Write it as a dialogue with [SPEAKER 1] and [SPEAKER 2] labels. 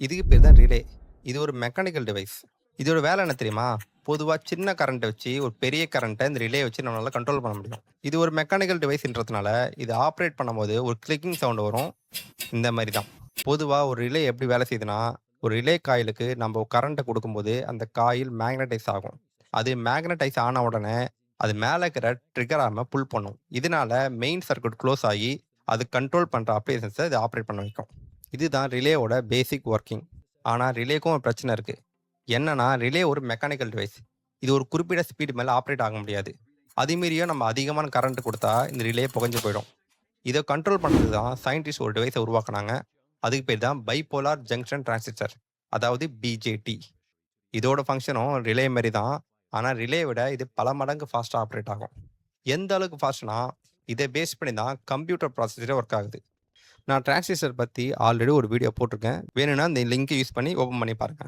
[SPEAKER 1] இதுக்கு பேர் தான் ரிலே. இது ஒரு மெக்கானிக்கல் டிவைஸ். இதோட வேலை என்ன தெரியுமா? பொதுவா சின்ன கரண்ட்ட வச்சு ஒரு பெரிய கரண்ட்ட இந்த ரிலே வச்சு நம்மளால கண்ட்ரோல் பண்ண முடியும். இது ஒரு மெக்கானிக்கல் டிவைஸ்ன்றதுனால, இத ஆப்பரேட் பண்ணும்போது ஒரு கிளிக்கிங் சவுண்ட் வரும். இந்த மாரி தான். பொதுவா ஒரு ரிலே எப்படி வேலை செய்யுதுன்னா, ஒரு ரிலே காயிலுக்கு நம்ப கரண்ட்ட குடுக்கும்போது, அந்த காயில் மேக்னடைஸ் ஆகும். அது மேக்னடைஸ் ஆன உடனே, அது மேல இருக்கிற ட்ரிகர் ஆர்ம புல் பண்ணும். இதனால மெயின் சர்க்யூட் குளோஸ் ஆகி, அது கண்ட்ரோல் பண்ற அப்ளையன்ஸ இது ஆப்பரேட் பண்ண வைக்கும். இதுதான் ரிலேவோட பேசிக் வொர்க்கிங். ஆனா ரிலேக்கும் ஒரு பிரச்சனை இருக்கு. என்னன்னா, ரிலே ஒரு மெக்கானிக்கல் டிவைஸ். இது ஒரு குறிப்பிட்ட ஸ்பீடு மேல ஆப்பரேட் ஆக முடியாது. அது மீறியும் நம்ம அதிகமான கரண்ட் குடுத்தா, இந்த ரிலே புகைஞ்சு போயிடும். இத கண்ட்ரோல் பண்றதுக்கு தான் சயின்டிஸ்ட் ஒரு டிவைஸ உருவாக்குனாங்க. அதுக்கு பேர் தான் பைபோலார் ஜங்ஷன் டிரான்சிஸ்டர். அதாவது பிஜேடி. இதோட ஃபங்ஷனும் ரிலே மாரி தான். ஆனா ரிலே விட இது பல மடங்கு ஃபாஸ்ட்டா ஆப்பரேட் ஆகும். எந்த அளவுக்கு ஃபாஸ்ட்னா, இத பேஸ் பண்ணி தான் கம்ப்யூட்டர் ப்ராசஸரே ஒர்க் ஆகுது. நான் டிரான்சிஸ்டர் பத்தி ஆல்ரெடி ஒரு வீடியோ போட்டிருக்கேன். வேணும்னா இந்த லிங்க் யூஸ் பண்ணி ஓப்பன் பண்ணி பாருங்க.